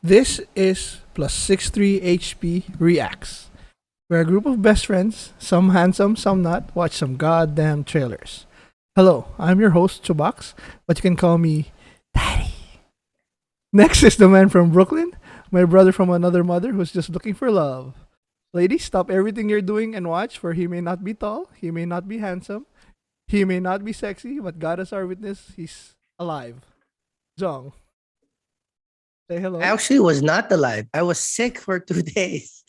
This is plus 63 HP Reacts. We're a group of best friends, some handsome, some not, watch some goddamn trailers. Hello, I'm your host, Chubax, but you can call me Daddy. Next is the man from Brooklyn, my brother from another mother who's just looking for love. Ladies, stop everything you're doing and watch, for he may not be tall, he may not be handsome, he may not be sexy, but God is our witness, he's alive. Jong, say I hello. actually was not alive. I was sick for 2 days.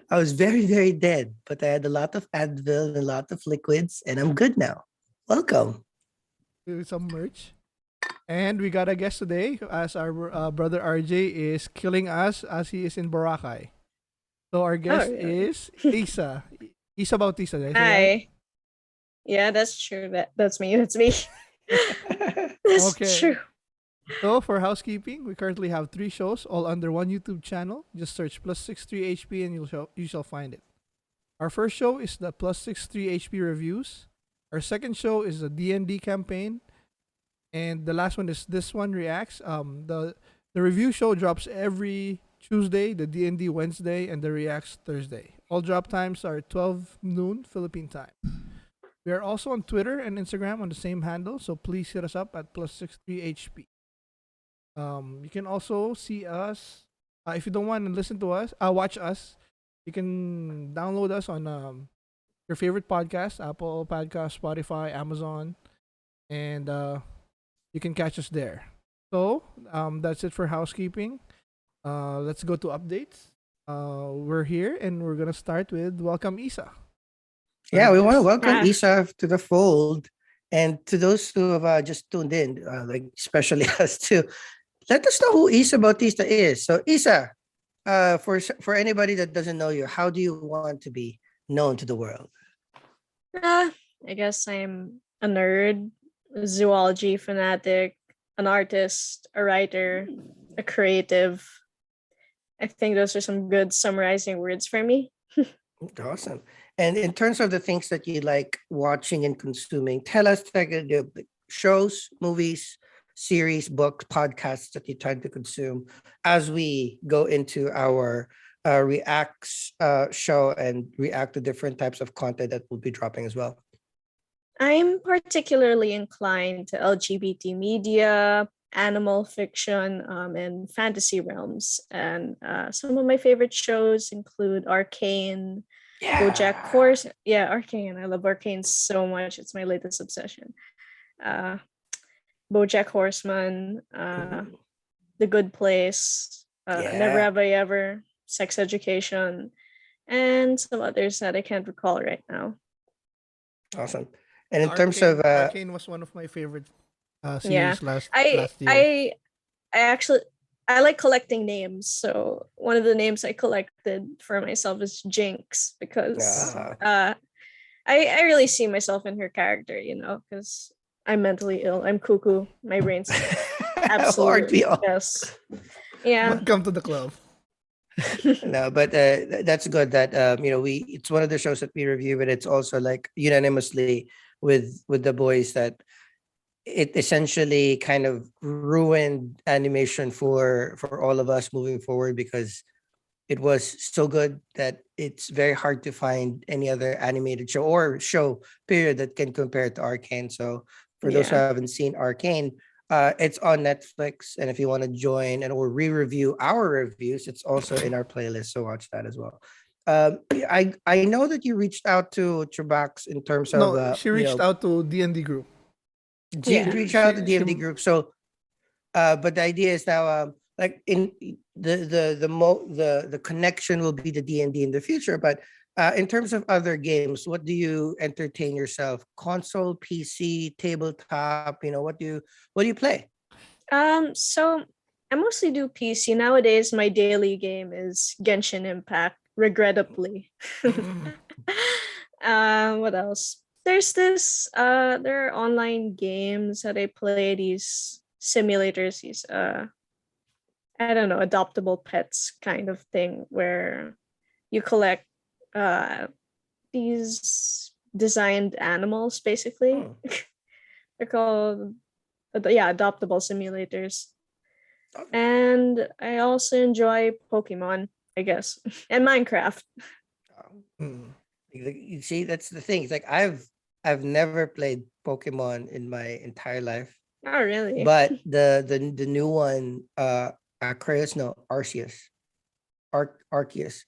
I was very, very dead, but I had a lot of Advil and a lot of liquids, and I'm good now. Welcome. Do some merch. And we got a guest today, as our brother RJ is killing us as he is in Boracay. So our Oh, guest really? is Ysa Bautista. Did I say right? Hi. Yeah, that's true. That's me. That's me. That's Okay. true. So for housekeeping, we currently have three shows, all under one YouTube channel. Just search plus 63 HP and you shall find it. Our first show is the plus 63 HP reviews. Our second show is the D&D campaign. And the last one is this one reacts. The review show drops every Tuesday, the D&D Wednesday, and the reacts Thursday. All drop times are 12 noon Philippine time. We are also on Twitter and Instagram on the same handle, so please hit us up at plus 63 HP. You can also see us if you don't want to listen to us, watch us. You can download us on your favorite podcast, Apple Podcast, Spotify, Amazon, and you can catch us there. So that's it for housekeeping. Let's go to updates. We're here and we're gonna start with welcome Isa. Our Yeah, we want to guest. welcome Ah, Isa to the fold. And to those who have just tuned in, like especially us too, let us know who Isa Bautista is. So, Isa, for anybody that doesn't know you, how do you want to be known to the world? ah, I guess I'm a nerd, a zoology fanatic, an artist, a writer, a creative. I think those are some good summarizing words for me. Awesome. And in terms of the things that you like watching and consuming, tell us like the shows, movies, series, books, podcasts that you tend to consume as we go into our reacts show and react to different types of content that will be dropping as well. I'm particularly inclined to LGBT media, animal fiction, and fantasy realms. And some of my favorite shows include Arcane, BoJack Yeah. Horse. Yeah, Arcane. I love Arcane so much. It's my latest obsession. Uh, BoJack Horseman, Ooh, The Good Place, Never yeah. Have I Ever, Sex Education, and some others that I can't recall right now. Awesome. And in terms of Arcane was one of my favorite Yeah, series last I last year. I I actually I like collecting names. So one of the names I collected for myself is Jinx because uh, I really see myself in her character, because I'm mentally ill. I'm cuckoo. My brain's aren't absolute we all? mess. Yeah. Welcome to the club. No, but that's good that we it's one of the shows that we review, but it's also like unanimously with the boys that it essentially kind of ruined animation for all of us moving forward because it was so good that it's very hard to find any other animated show or show period that can compare to Arcane. So for those who Yeah. haven't seen Arcane, it's on Netflix, and if you want to join and or re-review our reviews, it's also in our playlist. So watch that as well. I know that you reached out to Trubax in terms of No, she reached out to D&D group. Yeah. reach out to She DMD group. So but the idea is now like in the connection will be the D&D in the future, but in terms of other games, what do you entertain yourself? Console, PC, tabletop, what do you play? So I mostly do PC. Nowadays my daily game is Genshin Impact, regrettably. What else? There's this there are online games that I play, these simulators, these I don't know, adoptable pets kind of thing where you collect uh these designed animals basically. Hmm. They're called yeah, adoptable simulators. And I also enjoy Pokemon, I guess, and Minecraft. Mm. You see, that's the thing. It's like I've never played Pokemon in my entire life, Oh, really? but the new one, Arceus, no, Arceus, Arceus,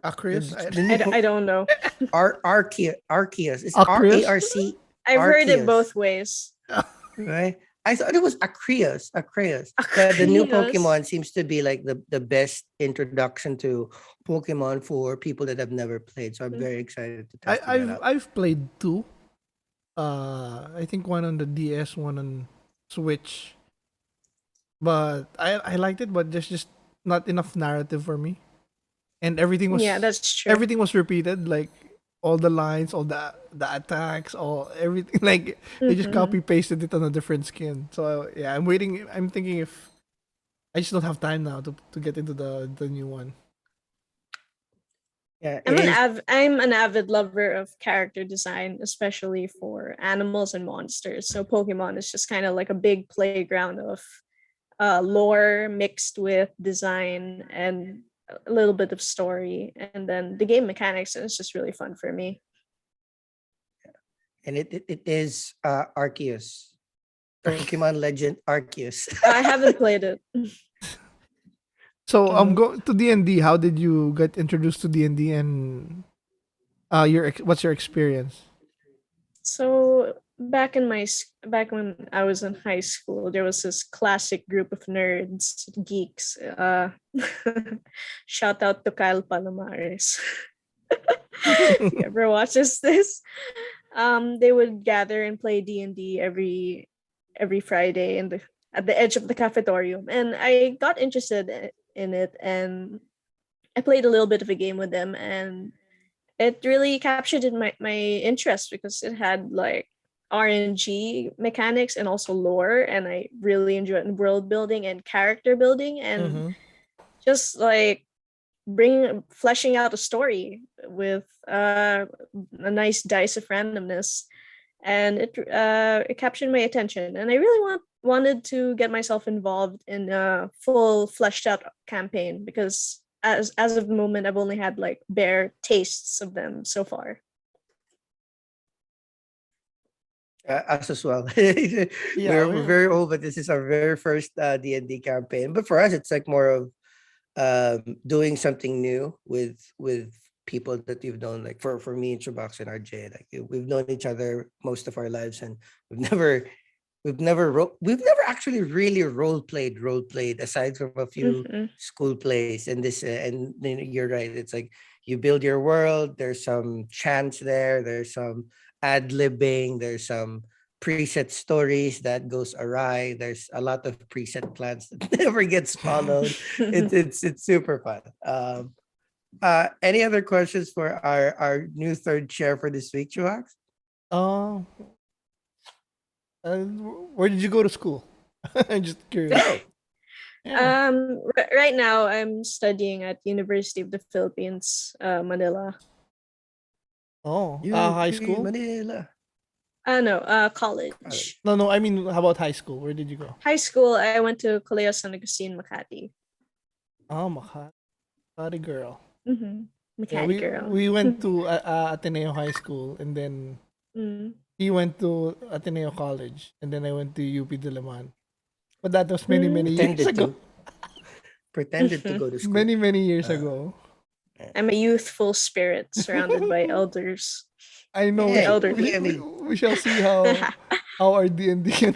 Acreus? the new I don't know. Arceus. It's Acreus? RARC, I've heard it Arceus, both ways. right? I thought it was Acreus. The new Acreus. Pokemon seems to be like the best introduction to Pokemon for people that have never played. So I'm very excited to I, testing that I've out. I've played two. I think one on the DS, one on Switch. But I liked it, but there's just not enough narrative for me. And Yeah, that's true. everything was repeated, like all the lines, all the attacks, all everything. Like they just Hmm. copy pasted it on a different skin. So yeah, I'm waiting. I'm thinking if I just don't have time now to get into the new one. Yeah, it is. I'm an avid lover of character design, especially for animals and monsters. So Pokemon is just kind of like a big playground of lore mixed with design and a little bit of story, and then the game mechanics is just really fun for me. And it is Arceus. Pokemon Legend Arceus. I haven't played it. So Mhm. go to D&D. How did you get introduced to D&D and what's your experience? So back when I was in high school, there was this classic group of nerds, geeks. Shout out to Kyle Palomares. If you ever watches this, they would gather and play D&D every Friday in the at the edge of the cafetorium, and I got interested in it, and I played a little bit of a game with them, and it really captured my interest because it had like RNG mechanics and also lore, and I really enjoyed world building and character building, and Mm-hmm. just like bring fleshing out a story with a nice dice of randomness, and it captured my attention, and I really wanted to get myself involved in a full fleshed out campaign because as of the moment I've only had like bare tastes of them so far. Us as well. Yeah, We're very old, but this is our very first D&D campaign. But for us, it's like more of doing something new with people that you've known. Like for me and Chubax and RJ, like we've known each other most of our lives, and we've never we've never actually really role played aside from a few Hmm. school plays. And this and then you're right, it's like you build your world, there's some chance there, there's some ad-libbing, there's some preset stories that goes awry, there's a lot of preset plans that never gets followed. It's super fun. Any other questions for our new third chair for this week, Chuax? uh, where did you go to school? I'm just curious. Oh, Yeah. Right now I'm studying at University of the Philippines, Manila. Oh, high UP school? Manila. No, College. college. No, I mean, how about high school? Where did you go? High school, I went to Colegio San Agustin, Makati. Oh, Makati girl. Mm-hmm. Yeah, Makati girl. we went to Ateneo High School, and then Mm. he went to Ateneo College, and then I went to UP Diliman. But that was Mm. many years Pretended ago. to. Pretended to go to school. Many years Uh, ago. I'm a youthful spirit surrounded by elders. I know The yeah, elderly. I mean, we shall see how our D&D and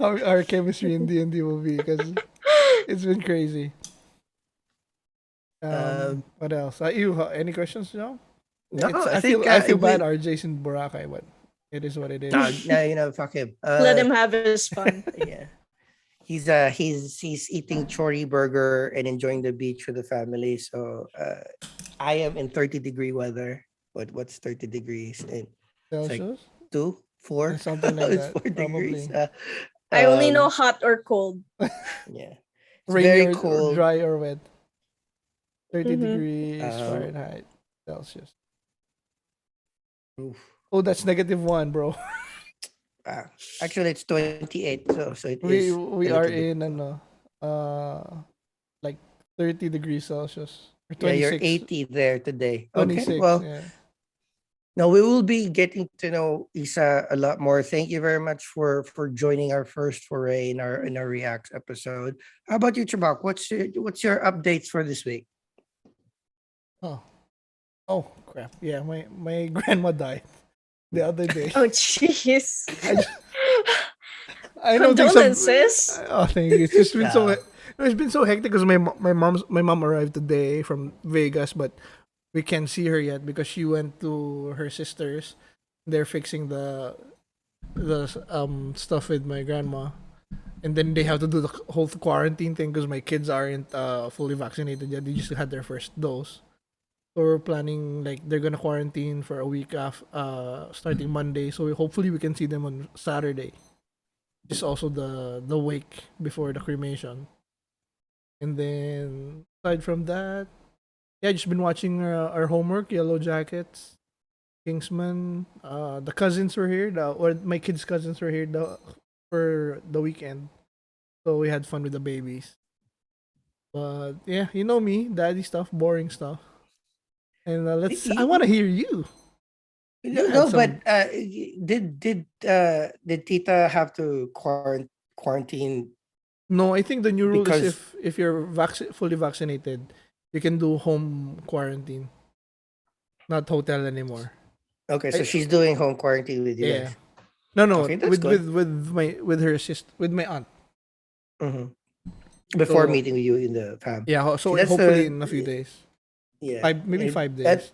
our chemistry in D&D will be, because it's been crazy. um, What else? Any questions, Joe? no, I think I feel bad. we. RJ's in Boracay, but it is what it is. No, no, fuck him. Let him have his fun. Yeah, he's eating chori burger and enjoying the beach with the family. So I am in 30-degree weather. What's 30 degrees? And it's like Celsius, 2, 4. something like It's that, 4 degrees. probably. I only know Um, hot or cold. yeah, it's Rainy very or cold. dry or wet. 30 Mm-hmm. degrees Um, Fahrenheit, Celsius. oof. Oh, that's -1, bro. Ah, actually, it's 28. So it We is a we are little bit. in like 30 degrees Celsius or Yeah, you're 26, 80 there today. Okay. 26. Well, Yeah. no, we will be getting to know Isa a lot more. Thank you very much for joining our first foray in our Reacts episode. How about you, Chabak? What's your updates for this week? Oh. Oh crap. Yeah, my grandma died the other day. Oh, jeez. I just, I don't think some. Condolences. Oh, thank you. It's just been so. Yeah. It's been so hectic because my mom arrived today from Vegas, but we can't see her yet because she went to her sisters. They're fixing the stuff with my grandma, and then they have to do the whole quarantine thing because my kids aren't fully vaccinated yet. They just had their first dose. So we're planning like they're gonna quarantine for a week starting Monday. So hopefully we can see them on Saturday. Just also the wake before the cremation. And then aside from that, yeah, just been watching our homework, Yellow Jackets, Kingsman. The cousins were here, or my kids' cousins were here for the weekend. So we had fun with the babies. But yeah, you know me, daddy stuff, boring stuff. And I want to hear you. You had No, but some. did Tita have to quarantine No, I think the new rule is because if you're fully vaccinated, you can do home quarantine, not hotel anymore. okay, so I, she's doing home quarantine with you yeah. guys. No, no, Okay, that's good. with her sister, with my aunt. Hmm. Before So meeting you in the fam. yeah, See, so that's hopefully the in a few days, yeah. maybe It, 5 days. that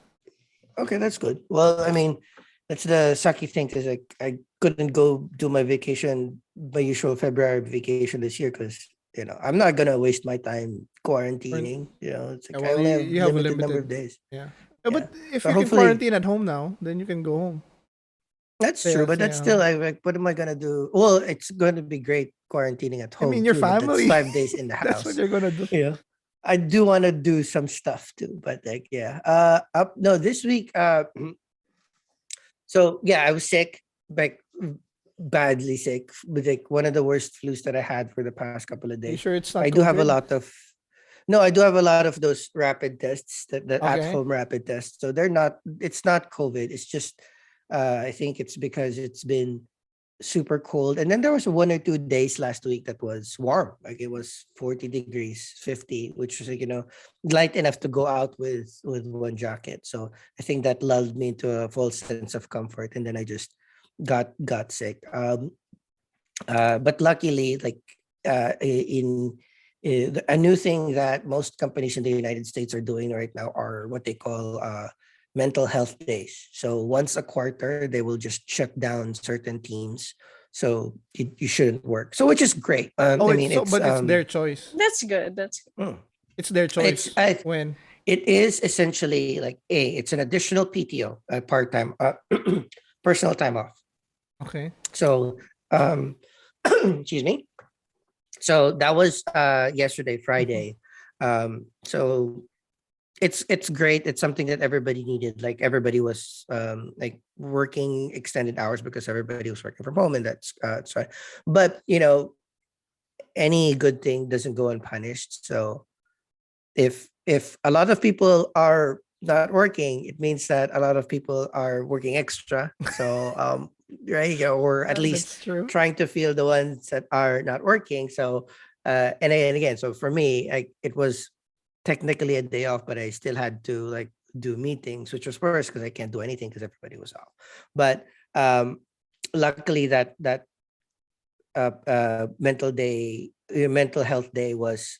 okay, that's good. Well, I mean, that's the sucky thing because I couldn't go do my vacation, my usual February vacation this year because I'm not gonna waste my time Or, quarantining. It's yeah, like I well, only have you have a limited number of limited, days. yeah. Yeah, But if but you can hopefully quarantine at home now, then you can go home. that's true. But Stay that's at still home. like, what am I gonna do? Well, it's going to be great quarantining at I mean, home your too, but that's family. 5 days in the That's what house. you're gonna do. Yeah. I do want to do some stuff too, but like yeah. Up no this week. So yeah, I was sick, like badly sick, with like one of the worst flus that I had for the past couple of Are you days. sure it's I not do have a COVID? lot of no, I do have a lot of those rapid tests, that at Okay. home rapid tests. So they're not. It's not COVID. It's just. I think it's because it's been super cold, and then there was 1 or 2 days last week that was warm. Like it was 40 degrees, 50, which was like light enough to go out with one jacket. So I think that lulled me into a false sense of comfort, and then I just got sick. But luckily, like a new thing that most companies in the United States are doing right now are what they call mental health days. So once a quarter, they will just shut down certain teams. So you shouldn't work. So which is great. Oh, I it's mean, so, but it's their choice. That's good. That's good. mm, It's their it's choice when. it is essentially like it's an additional PTO, part time, personal time off. Okay. So excuse me. So that was yesterday, Mhm. Friday. So it's great. It's something that everybody needed. Like everybody was like working extended hours because everybody was working from home, and that's fine. But any good thing doesn't go unpunished. So if a lot of people are not working, it means that a lot of people are working extra. So right, or at least That's true. trying to feel the ones that are not working. So and again, so for me, it was technically a day off, but I still had to like do meetings, which was worse because I can't do anything because everybody was off. But luckily that mental health day was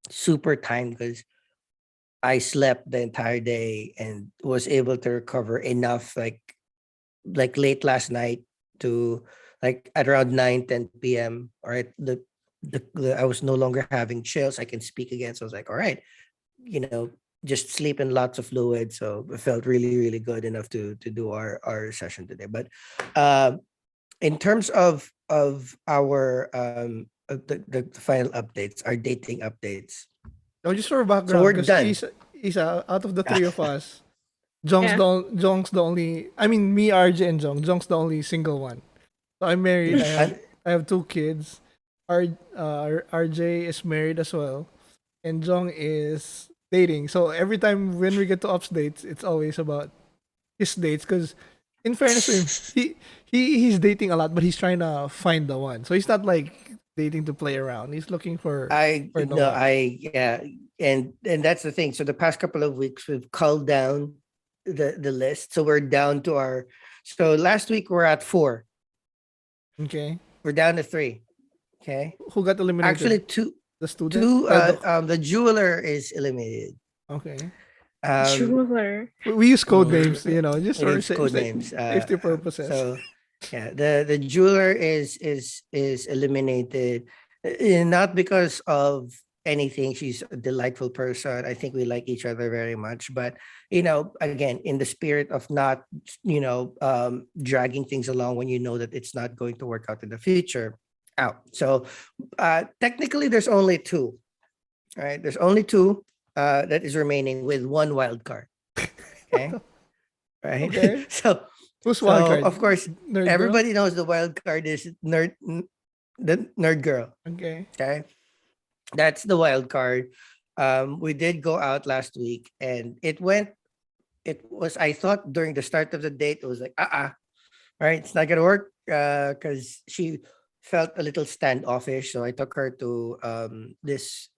super timed because I slept the entire day and was able to recover enough, like late last night to like at around 9, 10 p.m. All right, I was no longer having chills. I can speak again, so I was like, all right, you know, just sleep and lots of fluid. So it felt really, really good enough to do our session today. But in terms of our the final updates, our dating updates. Oh, just for So background, we're because done. Isa, out of the three of us, Jong's Yeah. Jong's the only. I mean, me, RJ, and Jong's the only single one. So I'm married. I have And I have two kids. RJ is married as well, and Jong is dating. So every time when we get to Ops dates, it's always about his dates. Because in fairness to him, he's dating a lot, but he's trying to find the one. So he's not like dating to play around. He's looking for I the no, one. yeah, and that's the thing. So the past couple of weeks we've culled down the list. So we're down to our. So last week we're at 4. Okay, We're down to 3. Okay, who got eliminated? actually two. The student. Two. The jeweler is eliminated. Okay. Um, Jeweler. We use code mm, names, just it for is code names. safety purposes. So yeah, the jeweler is eliminated, not because of anything. She's a delightful person. I think we like each other very much. But again, in the spirit of not dragging things along when you know that it's not going to work out in the future, out. So technically, there's only 2. Right? There's only 2 that is remaining with 1 wild card. Okay. Right. Okay. So Who's wild card? of course, Nerd girl? everybody knows the wild card is the nerd girl. Okay. Okay. That's the wild card. We did go out last week and it was, I thought during the start of the date, it was like, right, it's not gonna work. Because she felt a little standoffish. So I took her to this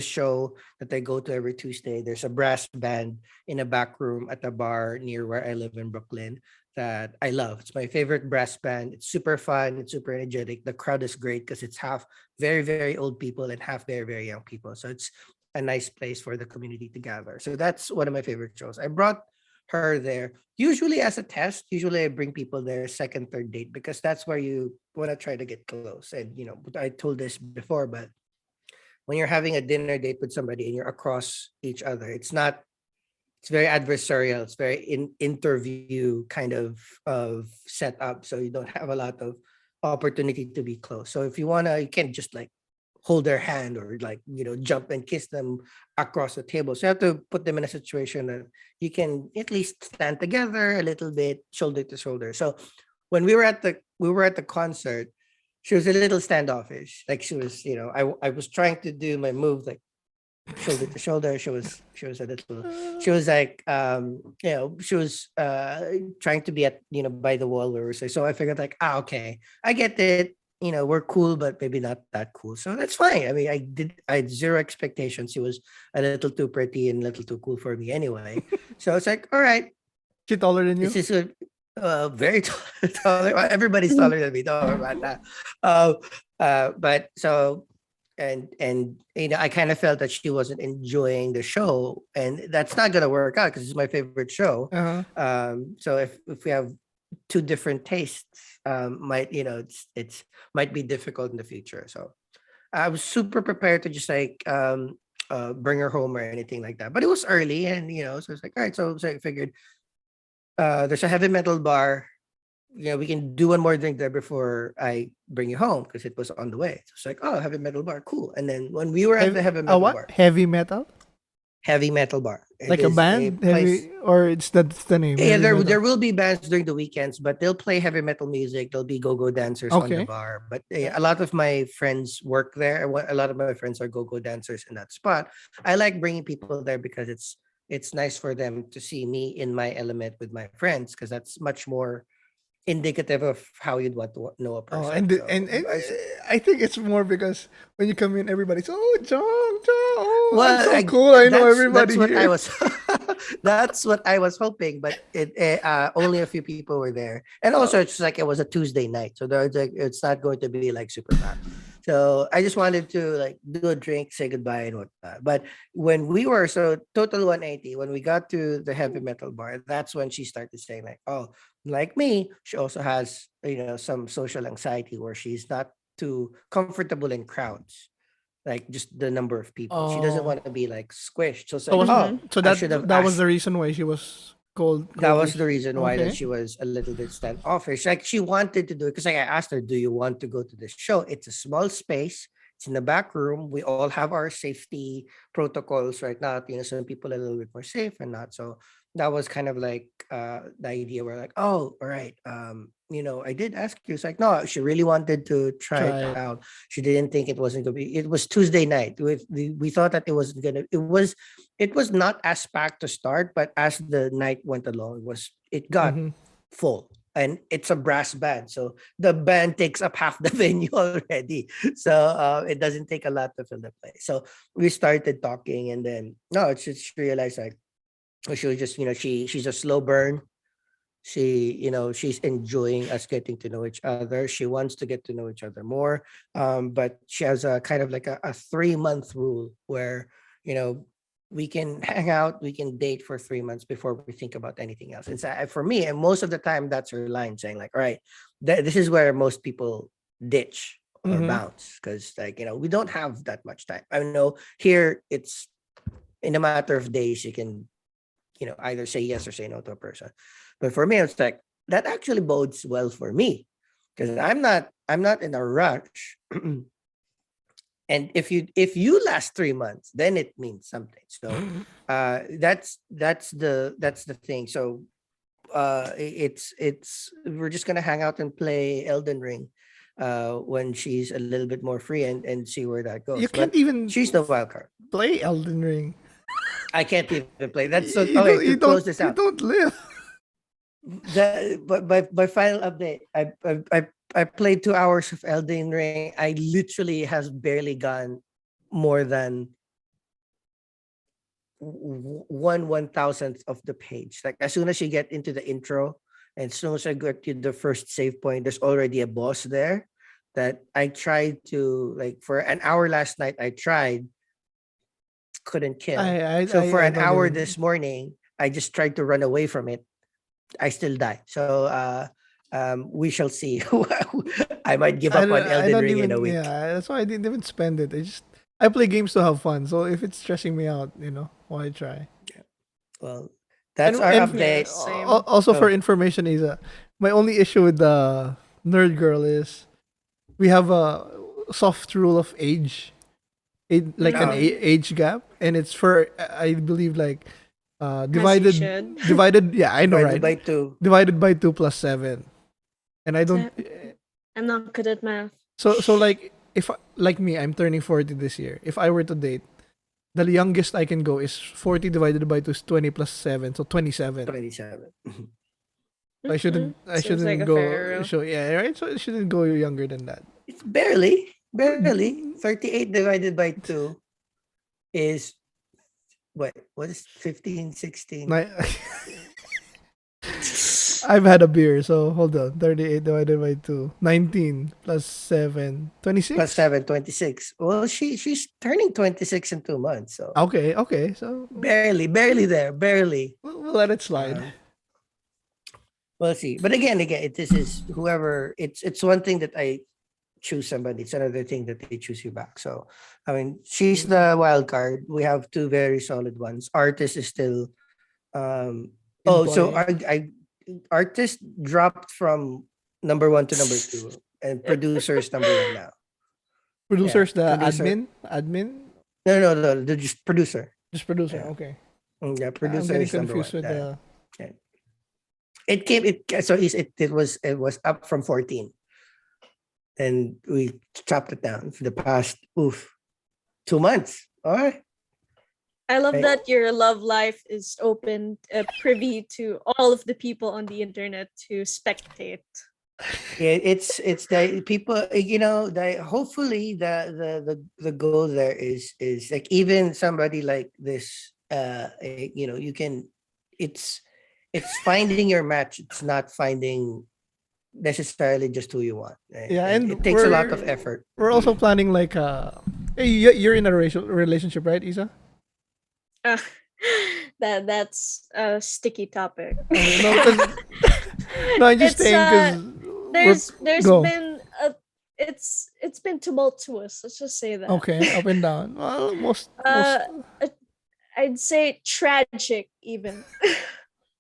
show that I go to every Tuesday. There's a brass band in a back room at a bar near where I live in Brooklyn that I love. It's my favorite brass band. It's super fun. It's super energetic. The crowd is great because it's half very, very old people and half very, very young people. So it's a nice place for the community to gather. So that's one of my favorite shows. I brought her there usually as a test. Usually I bring people there second, third date because that's where you want to try to get close. And I told this before, but when you're having a dinner date with somebody and you're across each other, it's very adversarial. It's very interview kind of setup. So you don't have a lot of opportunity to be close. So if you you can't just like hold their hand or like jump and kiss them across the table. So you have to put them in a situation that you can at least stand together a little bit, shoulder to shoulder. So when we were at the concert, she was a little standoffish. Like she was, I was trying to do my move like shoulder to shoulder. She was a little. She was like, she was trying to be at by the wall where we were. So I figured like, okay, I get it. We're cool, but maybe not that cool. So that's fine. I mean, I had zero expectations. She was a little too pretty and a little too cool for me anyway. So it's like, all right, She taller than you? this is very taller. Everybody's taller than me. Don't worry about that. But so, and I kind of felt that she wasn't enjoying the show, and that's not gonna work out because it's my favorite show. Uh-huh. So if we have 2 different tastes, might it's might be difficult in the future. So I was super prepared to just like bring her home or anything like that. But it was early, and so it's like, all right. So I figured there's a heavy metal bar. We can do one more drink there before I bring you home because it was on the way. So it's like, oh, heavy metal bar, cool. And then when we were at the heavy metal what? bar, Heavy metal? heavy metal bar, Like a band? Heavy, or that's the name? Yeah, Heavy there metal? will be bands during the weekends, but they'll play heavy metal music. There'll be go-go dancers on the Okay. bar. But a lot of my friends work there. A lot of my friends are go-go dancers in that spot. I like bringing people there because it's nice for them to see me in my element with my friends because that's much more indicative of how you'd want to know a Oh, person. and I think it's more because when you come in, everybody's Jong, oh, I'm Well, so cool. I know that's everybody what I here. was that's what I was hoping, but only a few people were there, and also it's like it was a Tuesday night, so there's like it's not going to be like super packed. So I just wanted to like do a drink, say goodbye, and whatnot. But when we were total 180, when we got to the heavy metal bar, that's when she started saying like, oh, like me, she also has some social anxiety where she's not too comfortable in crowds, like just the number of people. She doesn't Oh, want to be like squished. So it's so like, was oh, Mhm. so I should have that was asked. the reason why she was That was coldish. the reason why that Okay. she was a little bit standoffish. Like she wanted to do it because like I asked her, "Do you want to go to the show? It's a small space. It's in the back room. We all have our safety protocols right now. Some people are a little bit more safe and not. So that was kind of like the idea. We're like, oh, all right. I did ask you. It's like, no, she really wanted to try Try it it. out. She didn't think it wasn't gonna be. It was Tuesday night. We thought that it wasn't gonna. It was not as packed to start, but as the night went along, it got Mm-hmm. full. And it's a brass band, so the band takes up half the venue already. So it doesn't take a lot to fill the place. So we started talking, and then no, it's just realized like she was just she's a slow burn. She's enjoying us getting to know each other. She wants to get to know each other more. But she has a kind of like a 3-month rule where you know we can hang out, we can date for 3 months before we think about anything else. And so for me, and most of the time that's her line, saying like, all right, this is where most people ditch or Mm-hmm. bounce, because we don't have that much time. I know here it's in a matter of days you can either say yes or say no to a person. But for me, it's like that actually bodes well for me, because I'm not in a rush. And if you last 3 months, then it means something. So that's the thing. So it's we're just gonna hang out and play Elden Ring when she's a little bit more free, and see where that You goes. can't But even she's the wild card. play Elden Ring. I can't even play. That's so You okay. don't. To You close don't. this You out, don't live. but by final update, I played 2 hours of Elden Ring. I literally has barely gone more than 1/1000th of the page. Like as soon as you get into the intro, and as soon as I get to the first save point, there's already a boss there. That I tried to, like, for an hour last night. I tried, couldn't kill. So for I an don't hour even. this morning, I just tried to run away from it. I still die. So we shall see. I might give up on I Elden don't Ring in a even. week. Yeah, that's why I didn't even spend it. I play games to have fun. So if it's stressing me out, why try? Well, that's our And Yeah, update. same. also for Oh, information, Isa, my only issue with the nerd girl is we have a soft rule of age, like an oh, Mm, age gap, and it's for I believe like as you divided should. divided. Yeah, I know, divided right? by two. Divided by 2 plus 7, and I don't. I'm not good at math. So like if like me, I'm turning 40 this year. If I were to date, the youngest I can go is 40 divided by 2 is 20 plus 7, so 27. 27. I Mhm. Seems like shouldn't a go. fair rule. So yeah, right. So it shouldn't go younger than that. It's barely. 38 divided by 2 is what is 15, 16 My, I've had a beer, so hold on. 38 divided by 2. 19 plus 7. plus 26? 7, 26. Well, she's turning 26 in 2 months. So Okay, okay. So barely there, barely. we'll let it slide. Um, we'll see. But again, this is whoever. It's one thing that I choose somebody. It's another thing that they choose you back. So, I mean, she's the wild card. We have two very solid ones. Artist is still. Um, In oh, so play. I artist dropped from number 1 to number 2, and producer is number 1 now. Yeah, Producer's the producer. admin? Admin? No, the just producer. Just producer. Yeah, Okay. Yeah, I'm producer getting is number confused one. with the. Yeah. It was up from 14, and we chopped it down for the past 2 months. All right. I love Right. that your love life is open, privy to all of the people on the internet to spectate. Yeah, it's the people, hopefully the goal there is like, even somebody like this, you can, it's finding your match. It's not finding necessarily just who you want, right? Yeah, And and it takes a lot of effort. we're also planning like hey, you're in a relationship, right, Isa? Uh, that's a sticky topic. Okay, no, because no, I'm just It's saying because we're there's go been a it's been tumultuous. Let's just say that. okay up and down. Well, most Uh, uh, I'd say tragic even.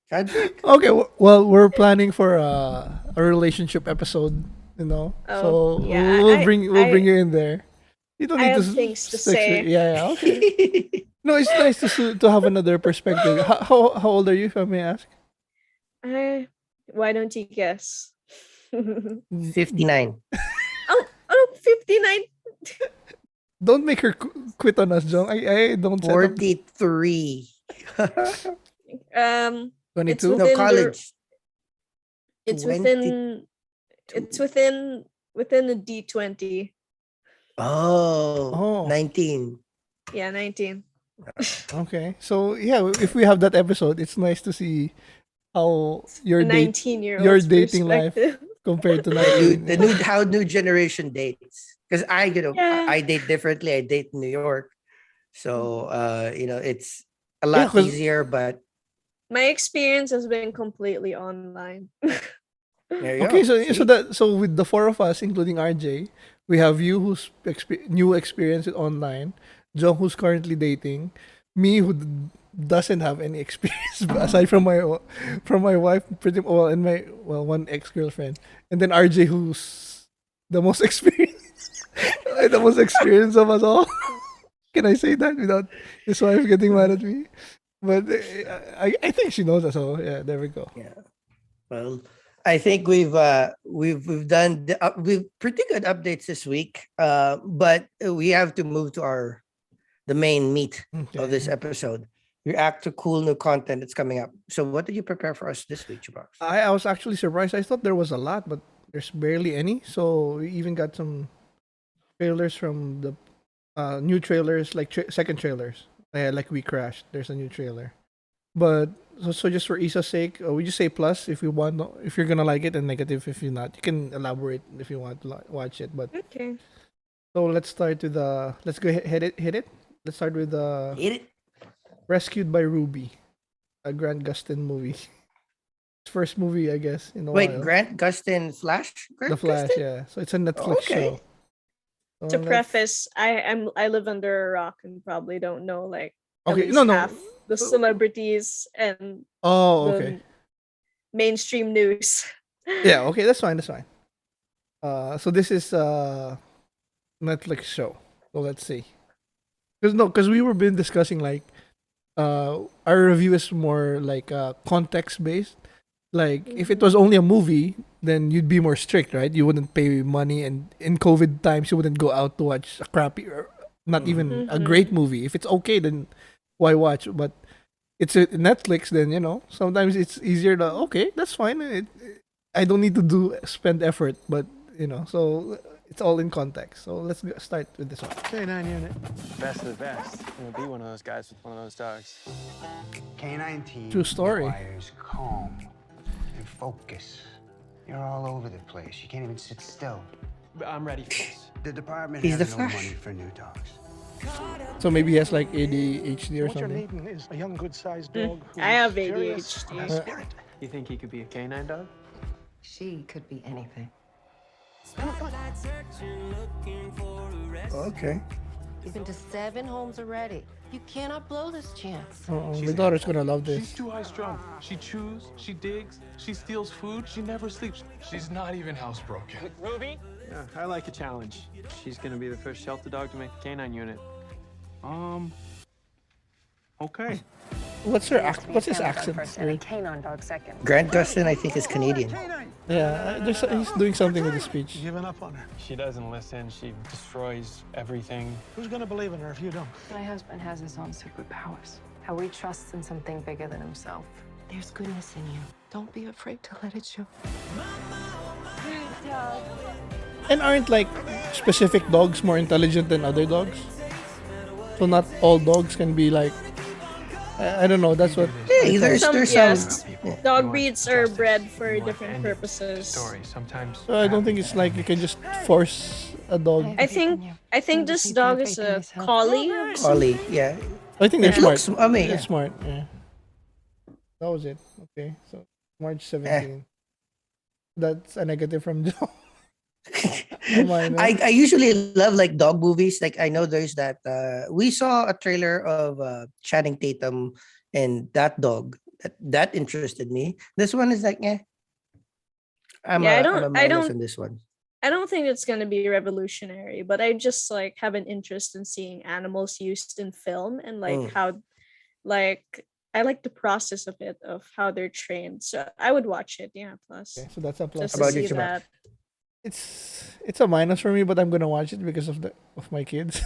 Tragic. okay. Well, we're planning for a relationship episode. Oh So yeah, we'll bring you in there. You don't I need to have things to stick say. Yeah, okay. No, it's nice to have another perspective. How old are you, if I may ask? Why don't you guess? 59. Oh, 59. Don't make her quit on us, Jong. I don't set up 43. It's 22. No, within the college. it's 22. within the D20. Oh, Oh, 19. Yeah, 19. okay. So yeah, if we have that episode, it's nice to see how A 19-year-old's your dating life perspective. compared to The 19. new how new generation dates. Because Yeah. I date differently. I date in New York. So it's a Yeah, lot because easier, but My experience has been completely online. there you okay, go. See? so with the four of us, including RJ, we have you who's new experience with online, Jong who's currently dating, me who doesn't have any experience aside from my wife, pretty well, and my one ex girlfriend, and then RJ who's the most experienced, the most experienced of us all. Can I say that without his wife getting mad at me? But I think she knows us. So yeah, there we go. Yeah. Well, I think we've done we've pretty good updates this week. But we have to move to the main meat of this Okay. episode. React to cool new content that's coming up. So what did you prepare for us this week, Chubax? I was actually surprised. I thought there was a lot, but there's barely any. So we even got some trailers from the new trailers, like second trailers. Like Wecrashed. There's a new trailer. But so just for Isa's sake, we just say plus if you want, if you're gonna like it, and negative if you're not. You can elaborate if you want to watch it. But Okay. so let's start with let's go hit it. Let's start with Hit it. Rescued by Ruby, a Grant Gustin movie. His first movie, I guess, in a Wait, while. Grant Gustin Flash? Grant The Flash, Gustin? yeah. So it's a Netflix Okay. show. So To let's- preface, I live under a rock and probably don't know like at Okay, least no. half the celebrities and Oh, the okay. mainstream news. Yeah, okay, that's fine. That's fine. So this is Netflix show. So let's see. Because we were been discussing like our review is more like context based. Like if it was only a movie, then you'd be more strict, right? You wouldn't pay money, and in COVID times, you wouldn't go out to watch a crappy or not even a great movie. If it's okay, then why watch? But it's a Netflix, then sometimes it's easier to okay, that's fine. I don't need to spend effort, but so it's all in context. So let's start with this one. K9 unit. Best of the best. I'm gonna be one of those guys with one of those dogs. K9 team True story. requires calm and focus. You're all over the place. You can't even sit still. But I'm ready for this. The department He's has the no Flash. money for new dogs. So maybe he has like ADHD or What you're something. needing is a young, good-sized dog. who I is have curious ADHD. and has spirit. You think he could be a canine dog? She could be anything. Okay. You've been to 7 homes already. You cannot blow this chance. My daughter's gonna love She's this. too high strung. She chews, she digs, she steals food, she never sleeps. She's not even housebroken. Ruby? Yeah, I like a challenge. She's gonna be the first shelter dog to make the canine unit. Okay. What's his accent? Weird. Canine dog second. Grant Gustin, I think, is Canadian. Yeah, he's doing something with the speech. Giving up on her. She doesn't listen. She destroys everything. Who's gonna believe in her if you don't? My husband has his own superpowers. How he trusts in something bigger than himself. There's goodness in you. Don't be afraid to let it show. And aren't like specific dogs more intelligent than other dogs? So not all dogs can be like. I don't know. That's what. Yeah, there's some. yes, Yeah. dog breeds are bred for You want different ending purposes. Story. Sometimes. So I don't think it's like you can just force a dog. I think this dog is a collie. Ollie, yeah. I think they're It looks- smart. I mean, They're yeah. smart. Yeah. That was it. Okay, so March 17. That's a negative from Joe. Mine, I usually love like dog movies. Like I know there's that we saw a trailer of Channing Tatum and that dog. That interested me. This one is like, Yeah, I don't- I'm a minus on this one. I don't think it's gonna be revolutionary, but I just like have an interest in seeing animals used in film and like Mm. how like I like the process of it of how they're trained. So I would watch it, yeah, plus Okay, so that's a plus. just How to about you, see Chubax? that. It's a minus for me, but I'm gonna watch it because of my kids.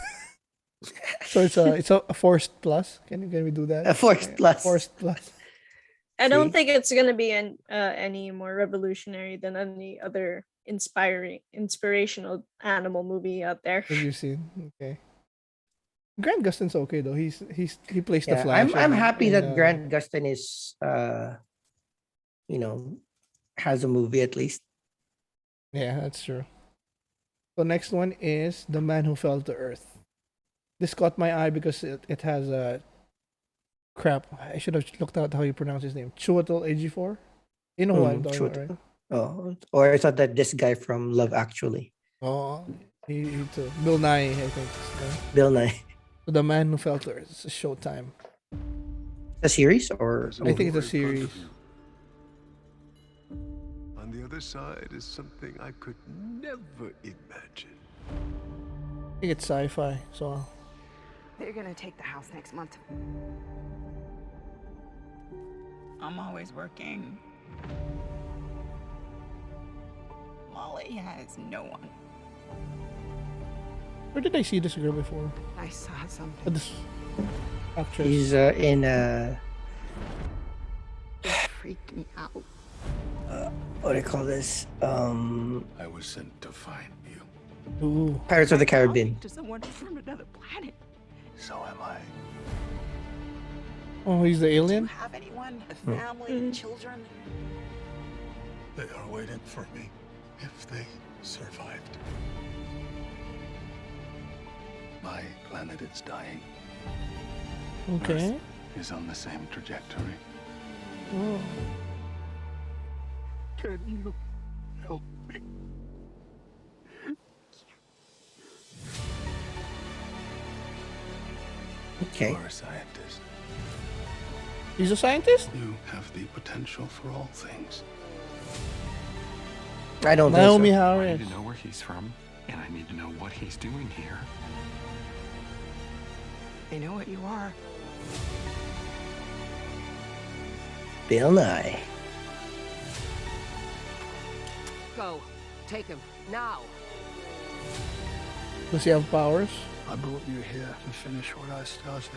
So it's a forced plus. Can we do that? A forced Yeah, plus. Forced plus. I don't See? think it's gonna be any more revolutionary than any other inspirational animal movie out there. That you've seen. Okay. Grant Gustin's okay though. He plays the Yeah, Flash. I'm happy that and, Grant Gustin is you know, has a movie at least. Yeah, that's true. So next one is The Man Who Fell to Earth. This caught my eye because it has a crap. I should have looked out how you pronounce his name. Chuatel AG4. You know who I'm talking about, right? Oh, or I thought that this guy from Love Actually, Oh, he too. Bill Nye, I think. Bill Nye. So The Man Who Fell to Earth. It's a Showtime. A series or I think it's a series. On the other side is something I could never imagine. I think it's sci-fi. So They're gonna take the house next month. I'm always working. Molly has no one. where did I see this girl before? I saw something. This actress. He's in It freaked me out. what do you call this? I was sent to find you. Ooh. Pirates of the Caribbean. To someone from another planet. So am I. Oh, he's the Do you alien. have anyone? A family? Children? They are waiting for me if they survived. My planet is dying. Okay. Is on the same trajectory. Oh. Can you help me? Okay. You are a scientist. He's a scientist. You have the potential for all things. I don't Naomi think so. I Harris. need to know where he's from, and I need to know what he's doing here. I know what you are. Bill Nye. Go. Take him. Now. Does he have powers? I brought you here to finish what I started.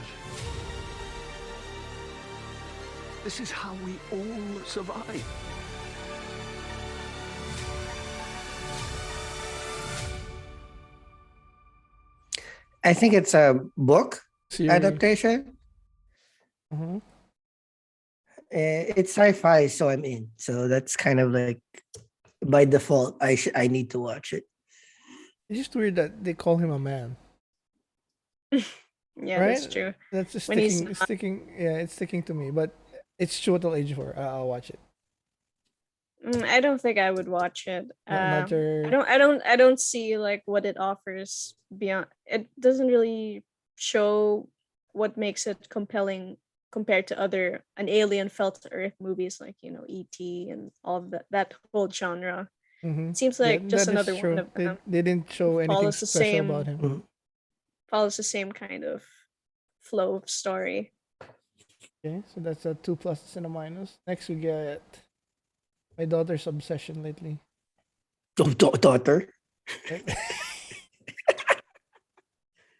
This is how we all survive. I think it's a book Series. adaptation. Uh-huh. It's sci-fi, so I'm in. So that's kind of like by default. I need to watch it. It's just weird that they call him a man. Yeah, Right? that's true. That's just When he's sticking. Sticking. Yeah, it's sticking to me. But it's Chuatel AG4. I'll watch it. I don't think I would watch it. Not your- I don't see like what it offers beyond. It doesn't really show what makes it compelling compared to other an alien fell to Earth movies like E.T. and all of that whole genre. Mhm. It seems Yeah, like just that is another true. one of them. They didn't show anything Follows the special same- about him. Follows the same kind of flow of story. Okay, so that's a 2 pluses and a minus. Next we get my daughter's obsession lately. Daughter.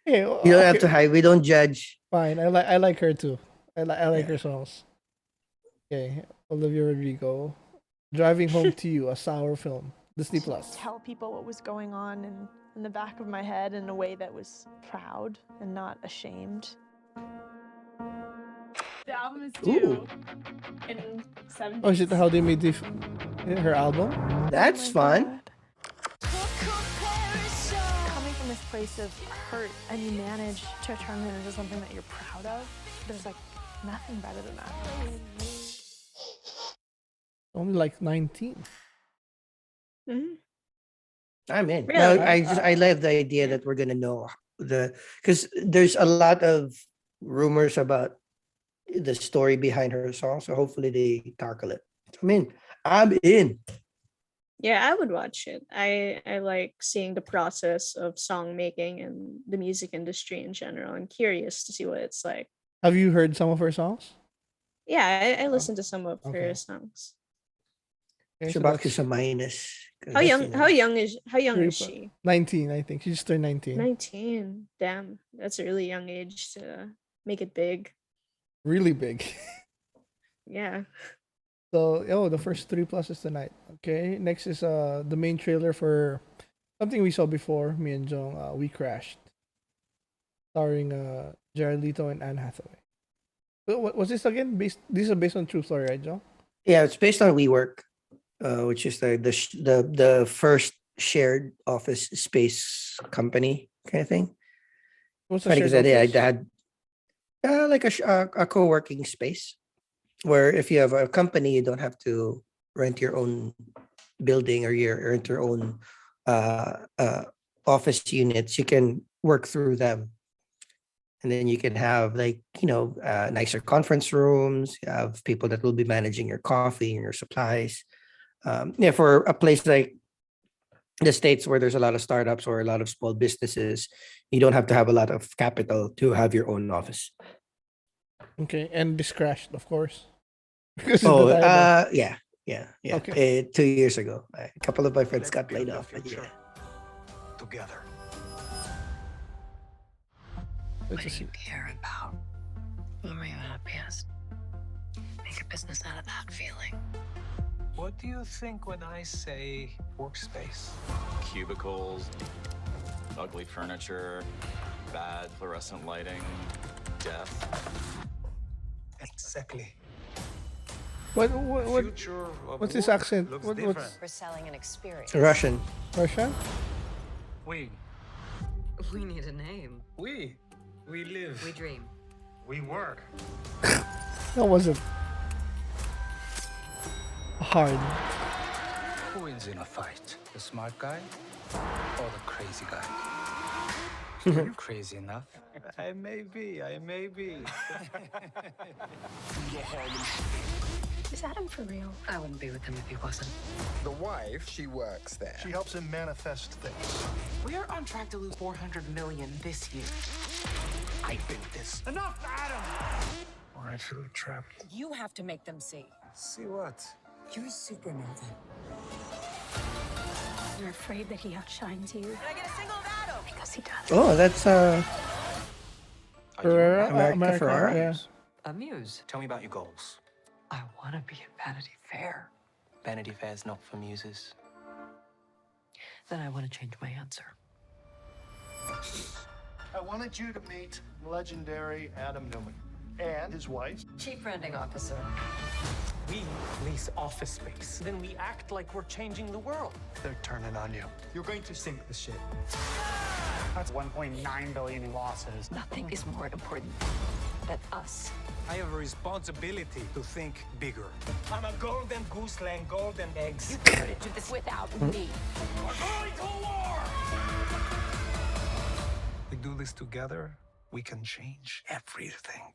Hey, You don't have to hide. We don't judge. Fine, I like her too. I like her songs. Okay, Olivia Rodrigo, Driving Home to You, a sour film, Disney Plus. Tell people what was going on in the back of my head in a way that was proud and not ashamed. The album is Ooh. due in 7 days. Oh, is it how they made her album? That's fun. Coming from this place of hurt and you manage to turn it into something that you're proud of, there's like nothing better than that. Only like 19. I'm in. Really? No, I love the idea that we're gonna know because there's a lot of rumors about the story behind her song. So hopefully they tackle it. I'm in. Yeah, I would watch it. I like seeing the process of song making and the music industry in general. I'm curious to see what it's like. Have you heard some of her songs? Yeah, I listened to some of her okay. songs. Okay, so Chubax is that's a minus. How 'cause, young how young three is plus- she? 19, I think. She just turned 19. 19. Damn, that's a really young age to make it big. Really big. Yeah. So, the first 3 pluses tonight. Okay, next is the main trailer for something we saw before, me and Jong, Wecrashed, starring Jared Leto and Anne Hathaway. What was this again? This is based on true story, right, Jong? Yeah, it's based on WeWork, which is the first shared office space company kind of thing. What's Funny the because shared I office? had like a co-working space where if you have a company, you don't have to rent your own building or rent your own office units. You can work through them, and then you can have like nicer conference rooms. You have people that will be managing your coffee and your supplies. Yeah, for a place like the States where there's a lot of startups or a lot of small businesses, you don't have to have a lot of capital to have your own office. Okay, and this crashed, of course. Because it's Oh, the title. yeah. Okay. 2 years ago, a couple of my friends got laid off. But yeah, Together. What do you care about? When were you happiest? Make a business out of that feeling. What do you think when I say workspace? Cubicles, ugly furniture, bad fluorescent lighting, death. Exactly. What Future of what's this work accent? looks What's different. We're selling an experience. Russian. Russia? We We need a name. We live. We dream. We work. That wasn't hard. Who wins in a fight? The smart guy or the crazy guy? Are you crazy enough? I may be. Is Adam for real? I wouldn't be with him if he wasn't. The wife, she works there. She helps him manifest things. We are on track to lose 400 million this year. I think this. Enough, Adam! Or I feel trapped. You have to make them see. See what? You're a supernova. You're afraid that he outshines you. Can I get a single of Adam? Because he does. Oh, that's Ferrara? America Ferrara? Yeah. Amuse. Tell me about your goals. I want to be at Vanity Fair. Vanity Fair's not for muses. Then I want to change my answer. I wanted you to meet legendary Adam Newman and his wife. Chief Branding Officer. We lease office space. Then we act like we're changing the world. They're turning on you. You're going to sink the ship. That's 1.9 billion in losses. Nothing is more important than us. I have a responsibility to think bigger. I'm a golden goose laying golden eggs. You couldn't do this without me. We're going to war! We do this together, we can change everything.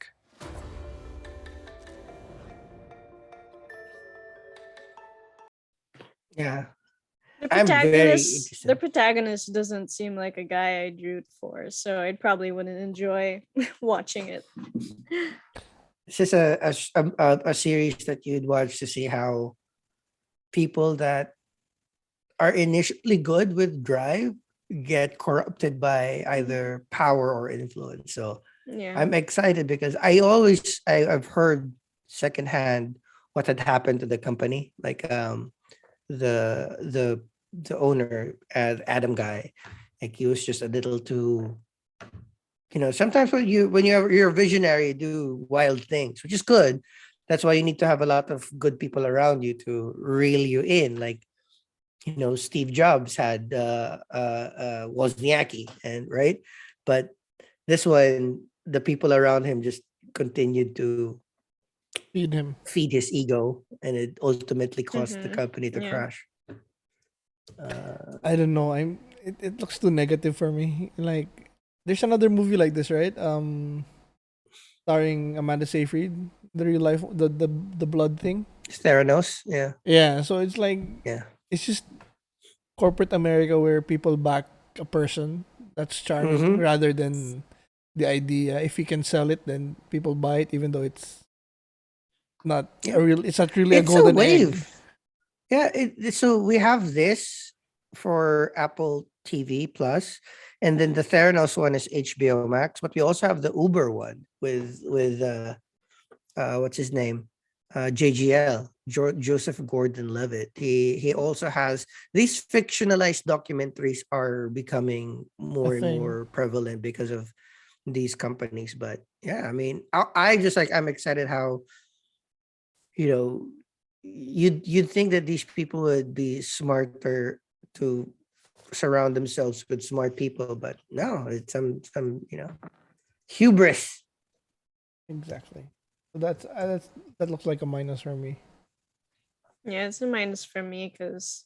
Yeah. The I'm very protagonist, interested. the protagonist doesn't seem like a guy I'd root for, so I probably wouldn't enjoy watching it. This is a series that you'd watch to see how people that are initially good with drive get corrupted by either power or influence. So Yeah. I'm excited because I've heard secondhand what had happened to the company. Like the owner, Adam guy, like he was just a little too, sometimes when you're a visionary, you do wild things, which is good. That's why you need to have a lot of good people around you to reel you in. Like, Steve Jobs had Wozniacki, and right, but this one, the people around him just continued to feed his ego, and it ultimately caused the company to Yeah. crash. I don't know. It looks too negative for me. Like there's another movie like this, right? Starring Amanda Seyfried, the real life, the blood thing. Theranos, yeah. Yeah, so it's like Yeah. It's just corporate America where people back a person that's charming Mhm. rather than the idea. If you can sell it, then people buy it, even though it's not a real. It's not really a It's a golden egg. wave. Yeah, so we have this for Apple TV Plus, and then the Theranos one is HBO Max. But we also have the Uber one with what's his name, JGL, Joseph Gordon-Levitt. He also has these fictionalized documentaries are becoming more and thing. more prevalent because of these companies. But yeah, I mean, I just like I'm excited how you know you'd think that these people would be smarter to surround themselves with smart people, but no, it's some hubris. Exactly. So that looks like a minus for me. Yeah, it's a minus for me because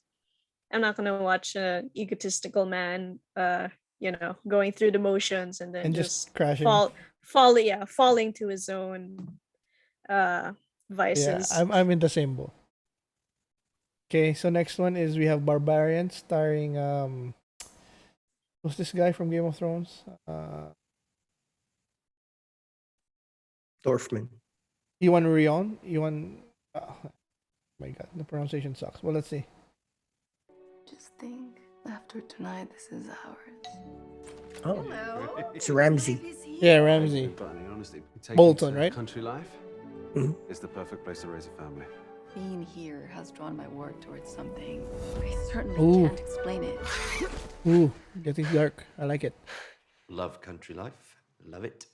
I'm not gonna watch an egotistical man, going through the motions and then And just crashing. falling to his own Yeah, vices. I'm in the same boat. Okay, so next one is we have Barbarians starring who's this guy from Game of Thrones? Dorfman. Ewan Rion. Oh my god, the pronunciation sucks. Well, let's see. Just think, after tonight, this is ours. Oh, it's Ramsey. Yeah, Ramsey. Bolton, right? Country life Mhm. is the perfect place to raise a family. Being here has drawn my work towards something. I certainly Ooh. can't explain it. Ooh, getting dark. I like it. Love country life. Love it.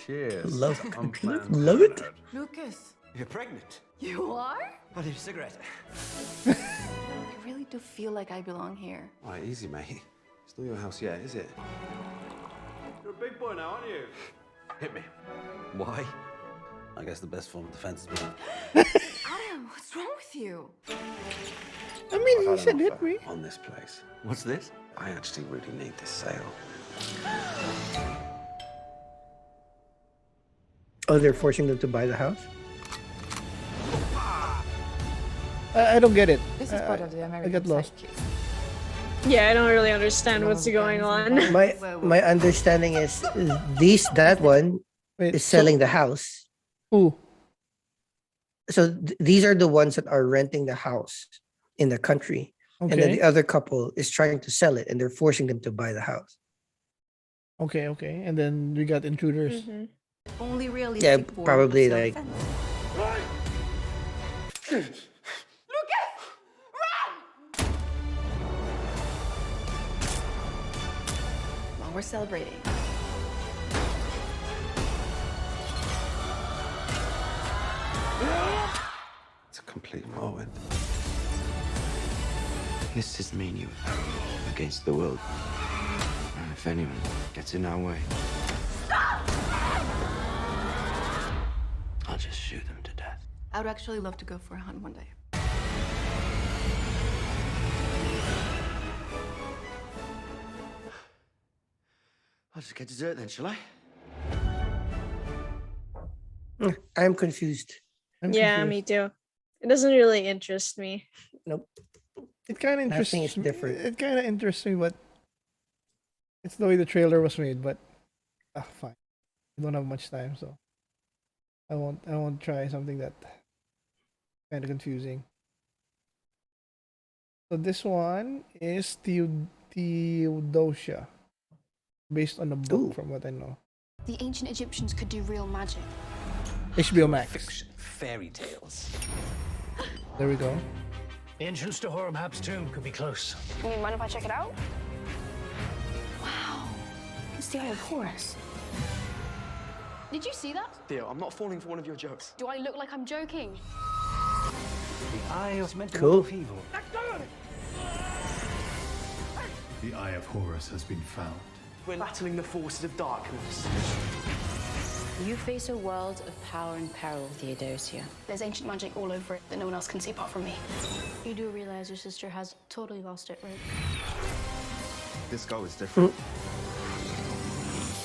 Cheers. Love Unplanned love it. parenthood. Lucas, You're pregnant. you are? I'll leave a cigarette. I really do feel like I belong here. All right, easy, mate. It's not your house yet, is it? You're a big boy now, aren't you? Hit me. Why? I guess the best form of defense is being Adam, what's wrong with you? I mean, I've he had said an hit offer me. on this place. What's this? I actually really need this sale. Oh, they're forcing them to buy the house. I don't get it. This is part of the I American get lost. psyche. Yeah, I don't really understand what's going on. My understanding is that one Wait, is selling the house. Who? So these are the ones that are renting the house in the country, and then Okay. the other couple is trying to sell it, and they're forcing them to buy the house. Okay, okay. And then we got intruders. Only realistic Yeah, form probably of like. self-defense. While we're celebrating. It's a complete whirlwind. This is me and you against the world. And if anyone gets in our way, I'll just shoot them to death. I would actually love to go for a hunt one day. I'll just get dessert then, shall I? I'm confused. Yeah, confused. me too. It doesn't really interest me. Nope. It kind of I interests think it's me. different. It kind of interests me, but it's the way the trailer was made. But fine. I don't have much time, so I won't try something that kind of confusing. So this one is Theodosia, based on a book, Ooh. from what I know. The ancient Egyptians could do real magic. HBO Max. Fiction, fairy tales. There we go. The entrance to Horemhab's tomb could be close. You mind if I check it out? Wow. It's the Eye of Horus. Did you see that? Theo, I'm not falling for one of your jokes. Do I look like I'm joking? The eye is meant to Cool. be evil. The Eye of Horus has been found. We're battling the forces of darkness. You face a world of power and peril, Theodosia. There's ancient magic all over it that no one else can see apart from me. You do realize your sister has totally lost it, right? This goal is different.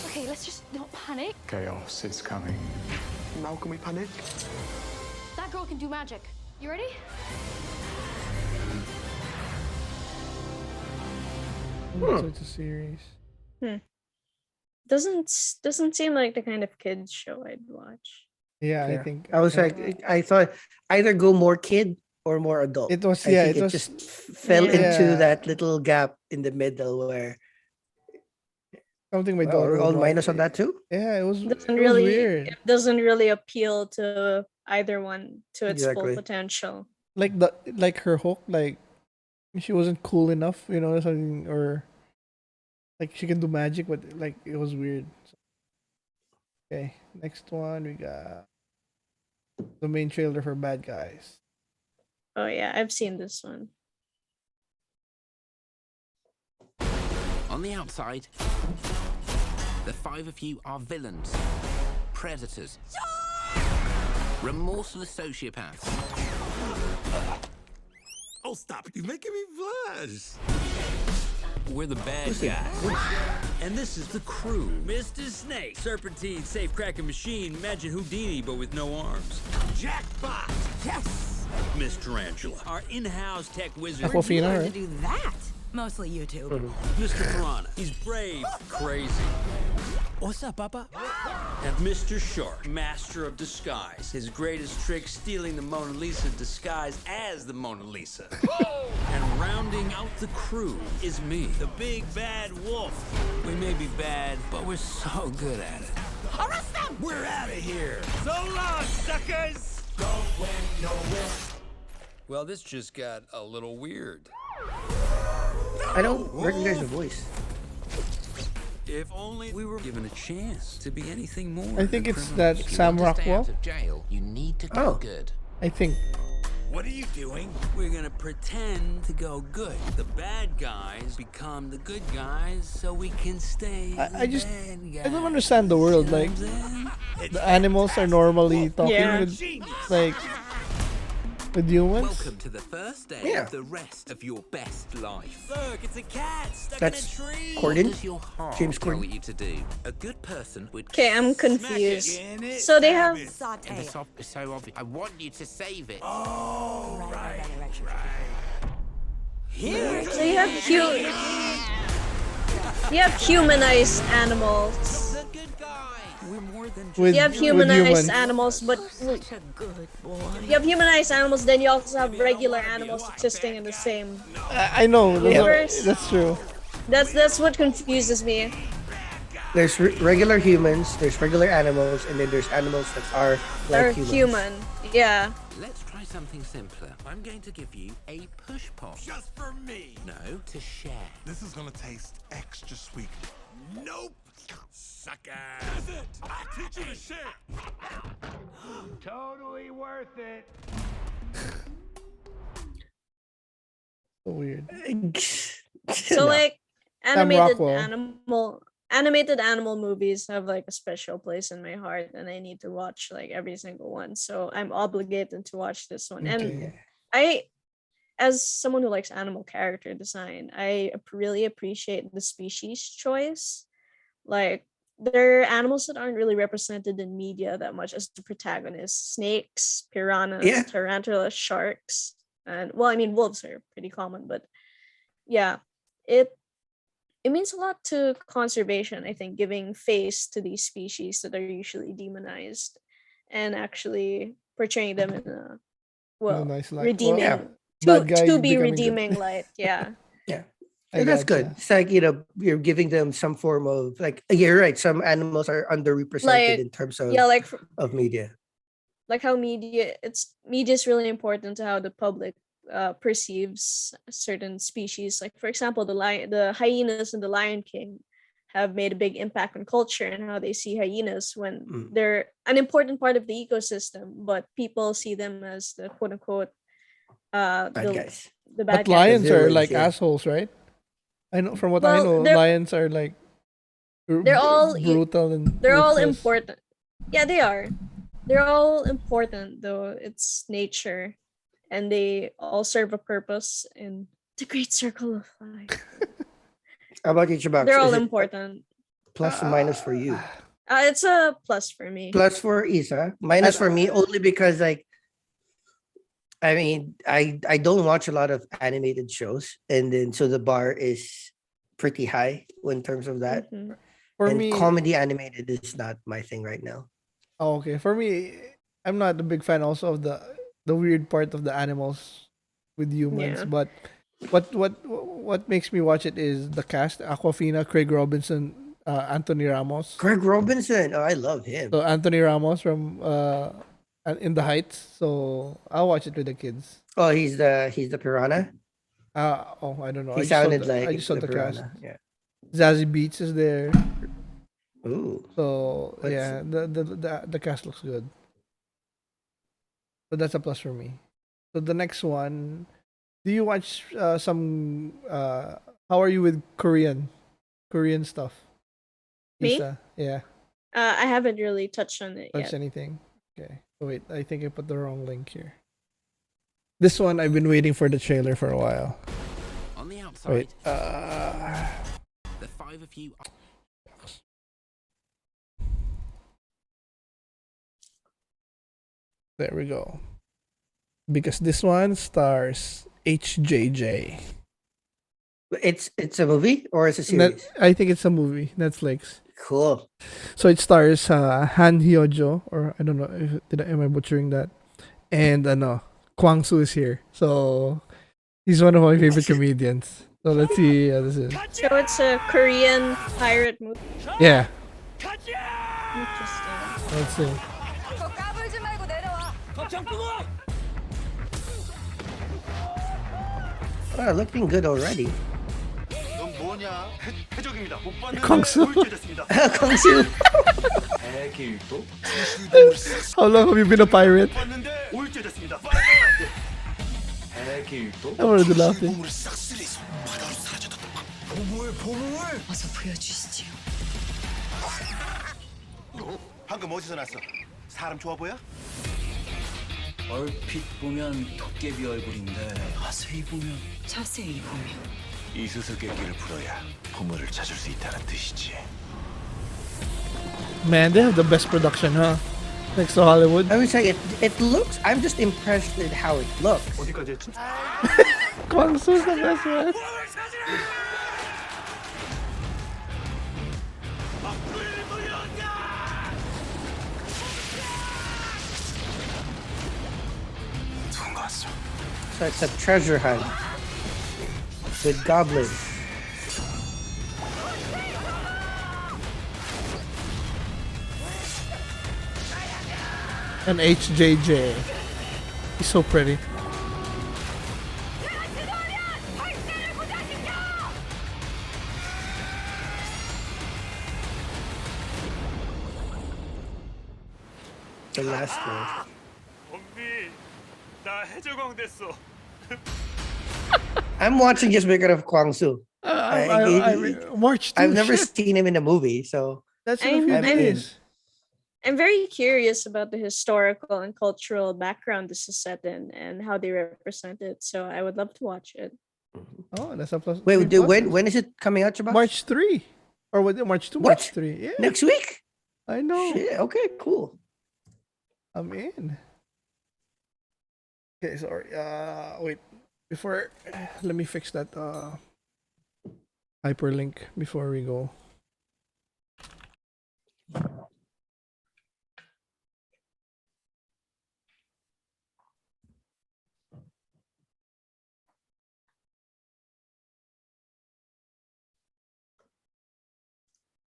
Okay, let's just not panic. Chaos is coming. Now can we panic? That girl can do magic. You ready? So it's a series. Doesn't seem like the kind of kids show I'd watch. Yeah, I Yeah. think I was like, I thought either go more kid or more adult. it was. I Yeah, think it it was. just fell Yeah. into that little gap in the middle where Something my well, daughter we're all would minus watch. on that too. Yeah, it was. Doesn't It was really weird. it doesn't really appeal to either one to its full Exactly. potential. Like her hook, like she wasn't cool enough, something, or like she can do magic, but like it was weird. Okay, next one we got the main trailer for Bad Guys. Oh yeah, I've seen this one. On the outside, the five of you are villains, predators, remorseless sociopaths. Oh, stop it. You're making me blush. We're the bad guys. And this is the crew. Mr. Snake, Serpentine, safe cracking machine. Imagine Houdini, but with no arms. Jackpot. Yes! Miss Tarantula, our in-house tech wizard. Aquafina, Where'd you learn right? to do that? Mostly YouTube. Mr. Piranha, he's brave, crazy. What's up, Papa? And Mr. Shark, master of disguise. His greatest trick, stealing the Mona Lisa disguised as the Mona Lisa. And rounding out the crew is me, the big bad wolf. We may be bad, but we're so good at it. Arrest them. We're out of here. So long, suckers. Don't win nowhere. Well, this just got a little weird. I don't recognize the voice. If only we were given a chance to be anything more. I think than it's criminals. that If you Sam want to stay out Rockwell. of jail, you need to go Oh. good. I think. What are you doing? We're gonna pretend to go good. The bad guys become the good guys, so we can stay. I just bad guys. I don't understand the world. Like the animals are normally talking Yeah. with like with humans. Welcome to the first day Yeah. of the rest of your best life. Look, it's a cat stuck That's in a tree. Corden? What does your heart James tell Corden. you to do? A good person would. Okay, I'm confused. In it, So they stab have it. And the Saute. soft is so obvious. I want you to save it. Oh, right. so you have humanized animals. The good guy. We're more than just With, You have with humanized humans. animals, but Such a good boy. you have humanized animals, then you also have regular animals existing in the same. I know. Universe. That's true. That's what confuses me. There's regular humans, there's regular animals, and then there's animals that are They're like humans. human. Yeah. Let's try something simpler. I'm going to give you a push pop. Just for me. No, to share. This is gonna taste extra sweet. Nope. Sucker. Is it? I teach you to share. Totally worth it. So weird. So No. like Sam Rockwell. animated animal movies have like a special place in my heart, and I need to watch like every single one. So I'm obligated to watch this one. And Okay. I, as someone who likes animal character design, I really appreciate the species choice. Like there are animals that aren't really represented in media that much as the protagonists: snakes, piranhas, Yeah. tarantulas, sharks, and well, I mean wolves are pretty common, but yeah, it means a lot to conservation, I think, giving face to these species that are usually demonized and actually portraying them in a nice light. redeeming yeah. Bad guy to be becoming good. redeeming light. Yeah. Yeah. I And that's gotcha. good. It's like, you're giving them some form of like, you're right. Some animals are underrepresented Like, in terms of, yeah, like media. like how media is really important to how the public perceives certain species. Like for example, the hyenas in the Lion King have made a big impact on culture and how they see hyenas when they're an important part of the ecosystem, but people see them as the quote unquote Bad guys. the bad But guys. lions are Villains, like yeah. assholes, right? I know from what I Well, know, they're- lions are like They're all brutal and they're all ruthless. important. Yeah, they are. They're all important though. It's nature, and they all serve a purpose in the great circle of life. How about you, Chubax? They're all Is it important. plus or minus for you? It's a plus for me. Plus for Ysa, minus for me only because like, I mean, I don't watch a lot of animated shows, and then so the bar is pretty high in terms of that. For And me, comedy animated is not my thing right now. oh, okay. For me, I'm not a big fan also of the weird part of the animals with humans, Yeah. but what makes me watch it is the cast: Aquafina, Craig Robinson, Anthony Ramos. Craig Robinson, oh, I love him. So Anthony Ramos from In the Heights. So I'll watch it with the kids. Oh, he's the piranha. Oh, I don't know. He I just saw sounded the, like I just saw the the cast. piranha. Yeah. Zazie Beetz is there. Ooh. So What's- yeah, the cast looks good. So that's a plus for me. So the next one, do you watch some? How are you with Korean stuff? Me? Ysa? Yeah. I haven't really touched on it Touch yet. anything? Okay. Oh, wait, I think I put the wrong link here. This one I've been waiting for the trailer for a while. On the outside, Wait. the five of you. There we go. Because this one stars HJJ. It's a movie or it's a series? I think it's a movie, Netflix. Cool. So it stars Han Hyojo, or I don't know if am I butchering that, and Kwang Soo is here. So he's one of my favorite comedians. So let's see how this is. So it's a Korean pirate movie. Yeah, Interesting. let's see. Looking good already. 넌 뭐냐? 해적입니다. 못 봤는데 광수? 오일죄됐습니다. 광수. 대기도 How long have you been a pirate? 봤는데 오일죄됐습니다. 대기도 I'm already laughing. 보물을 싹쓸이해서 바다로 사라졌다. 보물. 어서 보여주시지요. 방금 어디서 났어? 사람 좋아 보여? 얼핏 보면 도깨비 얼굴인데 자세히 보면 자세히 보면 이 수수께끼를 풀어야 보물을 찾을 수 있다는 뜻이지. Man, they have the best production, huh? Next to Hollywood. I would say it looks. I'm just impressed with how it looks. 어디까지 했지? Kwang Soo's the best man. So it's a treasure hunt with goblins. And HJJ. He's so pretty. The last one. 엄비, 나 해적왕 됐어. I'm watching just because of Kwang Soo. March 2. I've never shit. seen him in a movie, so That's in a few days. I'm very curious about the historical and cultural background this is set in and how they represent it. So I would love to watch it. Oh, that's a plus. Wait, dude, when is it coming out, Chubax? March 3. Or was it March 2? What? March 3. Yeah. Next week? I know. Shit, okay, cool. I'm in. Okay, sorry. Wait. Before, let me fix that hyperlink before we go.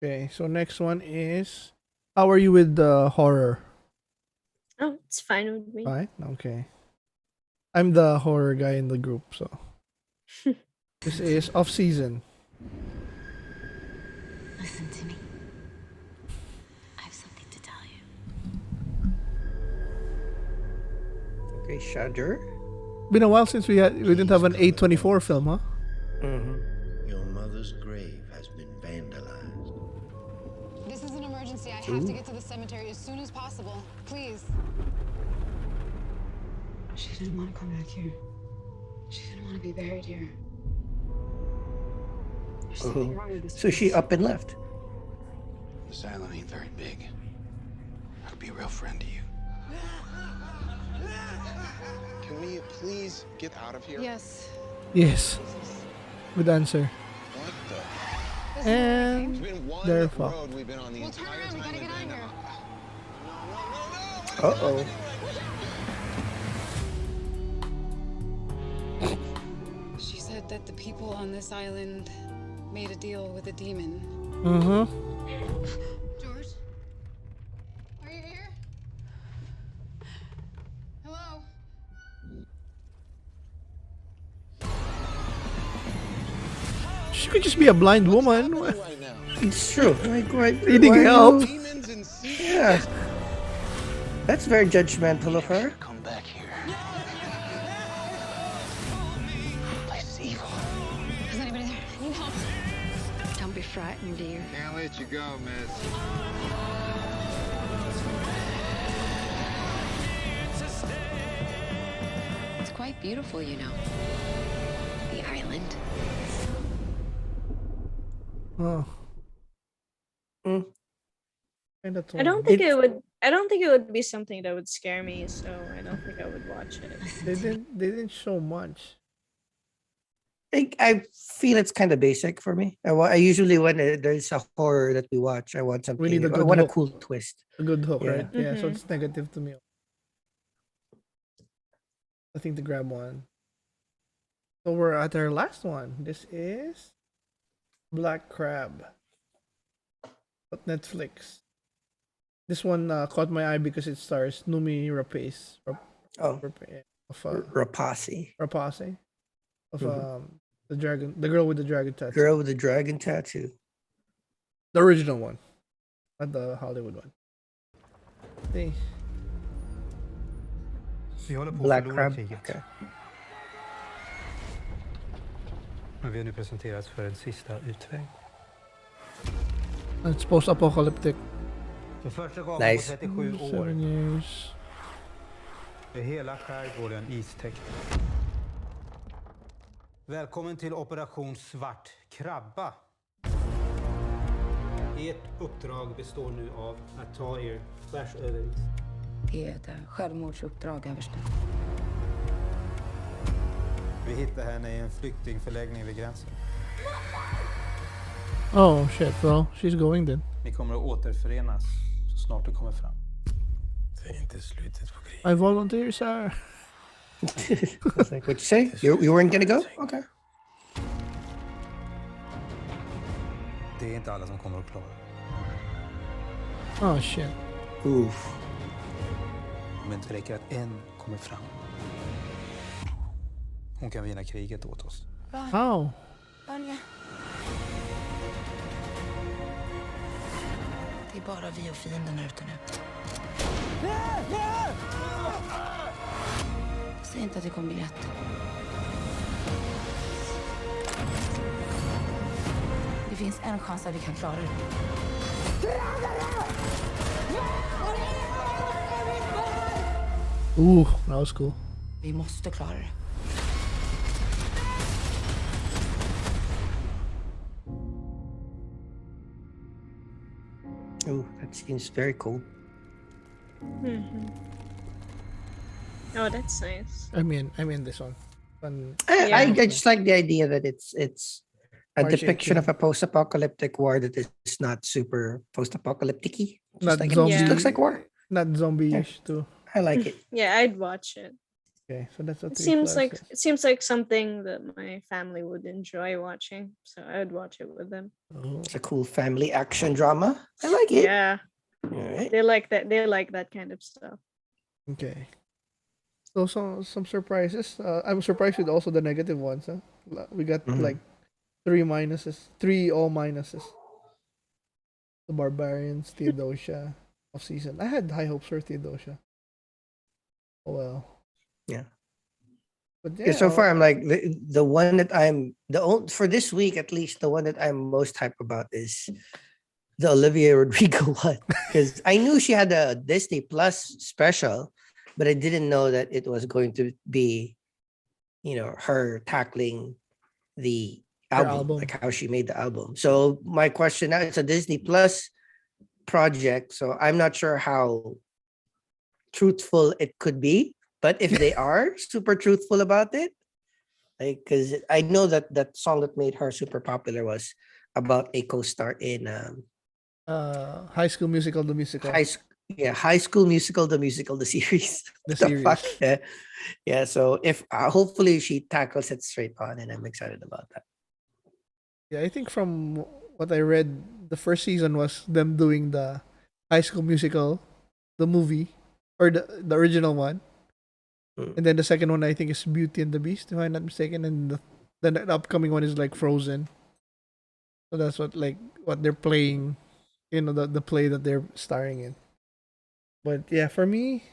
Okay, so next one is, how are you with the horror? Oh, it's fine with me. Fine, okay. I'm the horror guy in the group, so this is off season. Listen to me. I have something to tell you. Okay, Shudder. Been a while since we didn't have an A24 film, huh? Mm-hmm. Your mother's grave has been vandalized. This is an emergency. I have to get to the cemetery as soon as possible. Please. She didn't want to come back here. She didn't want to be buried here. There's something wrong with this So she place. up and left. This island ain't very big. I could be a real friend to you. Can we please get out of here? Yes. Yes. Good answer. And they're fucked. We'll turn around. We gotta get out of here. Uh-oh. She said that the people on this island made a deal with a demon. Mm-hmm. George? Are you here? Hello? She could just be a blind woman. It's true. Like, why Needing help. Yeah. That's very judgmental of her. Come back here. The place is evil. Is anybody there? Need help? Don't be frightened, dear. Can't let you go, miss. It's quite beautiful, you know. The island. Oh. I don't think it would. I don't think it would be something that would scare me, so I don't think I would watch it. They didn't show much. I feel it's kind of basic for me. I usually when there's a horror that we watch, I want something. We need a I good want a hook. cool twist. A good hook, Yeah. right? Yeah, so Mhm. it's negative to me. I think to grab one. So we're at our last one. This is Black Crab. But Netflix. This one caught my eye because it stars Numi Rapace. Oh. Of Rapace. Rapace. Of Mhm. the girl with the dragon tattoo. Girl with the dragon tattoo. The original one. Not the Hollywood one. See. Vi håller på att Black förlora Crab. kriget. Okay. Men vi har nu presenterats för en sista utväg. It's post-apocalyptic. För första gången Nice. på 37 år 7 years. är hela skärgården istäckt. Välkommen till Operation Svart Krabba. Ert uppdrag består nu av att ta er tvärs över is. Det är ett självmordsuppdrag, överste. Vi hittar henne i en flyktingförläggning vid gränsen. Oh shit, well, she's going then. Ni kommer att återförenas så snart du kommer fram. Det är inte slutet på kriget. I volunteer, sir. I was like, what'd you say? You weren't gonna go? Okay. Det är inte alla som kommer att klara. Oh shit. Oof. Men det räcker att en kommer fram. Hon kan vinna kriget åt oss. How? Vanja. Det är bara vi och fienden här ute nu. Säg inte att det kommer bli lätt. Det finns en chans att vi kan klara det. Ooh, that was cool. Vi måste klara det. Ooh, that seems very cool. Mhm. Oh, that's nice. I mean this one. Fun. I just like the idea that it's a Martian depiction King. of a post-apocalyptic war that is not super post-apocalyptic-y. Just Not like zombie. it just looks like war. Not zombie-ish too. I like it. Yeah, I'd watch it. Okay, so that's what It seems like something that my family would enjoy watching, so I would watch it with them. Oh. It's a cool family action drama. I like it. Yeah, All right. they like that. They like that kind of stuff. Okay. So some surprises. I'm surprised with also the negative ones. Huh? We got like 3 minuses, 3 all minuses. The Barbarians, Theodosia, Offseason. I had high hopes for Theodosia. Oh well. Yeah. But Yeah, so far I'm like the one that I'm for this week at least, the one that I'm most hyped about is the Olivia Rodrigo one, because I knew she had a Disney Plus special, but I didn't know that it was going to be, her tackling the album, like how she made the album. So my question now, it's a Disney Plus project, so I'm not sure how truthful it could be, but if they are super truthful about it, Like, because I know that that song that made her super popular was about a co-star in High School Musical, the musical. High School Musical, the series. The What the fuck? series. Yeah, yeah. So if hopefully she tackles it straight on, and I'm excited about that. Yeah, I think from what I read, the first season was them doing the High School Musical, the movie, or the original one, and then the second one I think is Beauty and the Beast, if I'm not mistaken, and the upcoming one is like Frozen. So that's what they're playing, the play that they're starring in. But yeah, for me,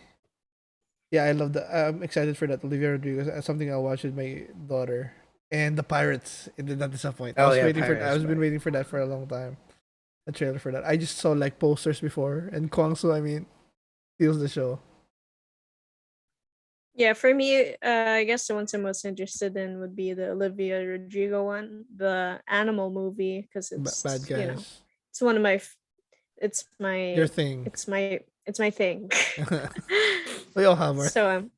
yeah, I love I'm excited for that Olivia Rodrigo. That's something I'll watch with my daughter. And the Pirates, it did not disappoint. Oh, yeah, I was been Pirates, waiting for that for a long time. A trailer for that. I just saw like posters before, and Kwang Soo, I mean, steals the show. Yeah, for me, I guess the ones I'm most interested in would be the Olivia Rodrigo one, the animal movie, because it's Bad guys. it's one of my, it's my Your thing. it's my thing. We all have our. So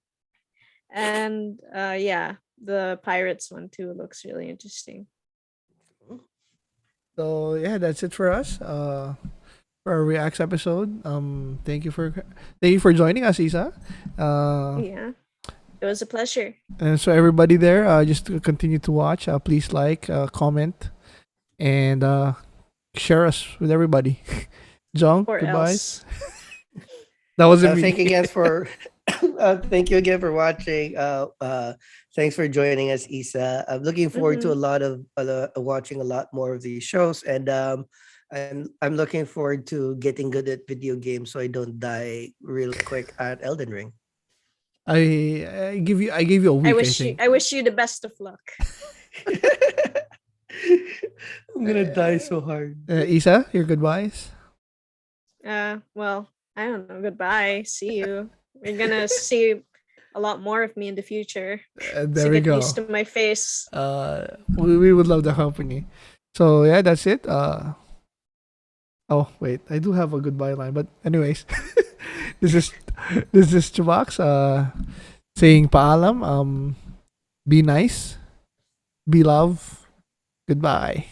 and yeah, the Pirates one too looks really interesting. So yeah, that's it for us. For our reacts episode. Thank you for joining us, Ysa. Yeah, it was a pleasure. And so everybody there, just to continue to watch. Please like, comment, and share us with everybody. Jong, Or goodbyes. else. That wasn't me. Thank you again for thank you again for watching. Thanks for joining us, Ysa. I'm looking forward to a lot of watching a lot more of these shows, and I'm looking forward to getting good at video games so I don't die real quick at Elden Ring. I gave you a week. I wish you the best of luck. I'm gonna die so hard. Ysa, your goodbyes. Well, I don't know. Goodbye. See you. We're gonna see a lot more of me in the future. There So we get go. used to my face. We would love the company. So yeah, that's it. Oh wait, I do have a goodbye line, but anyways, this is Chubax saying paalam. Be nice, be love, goodbye.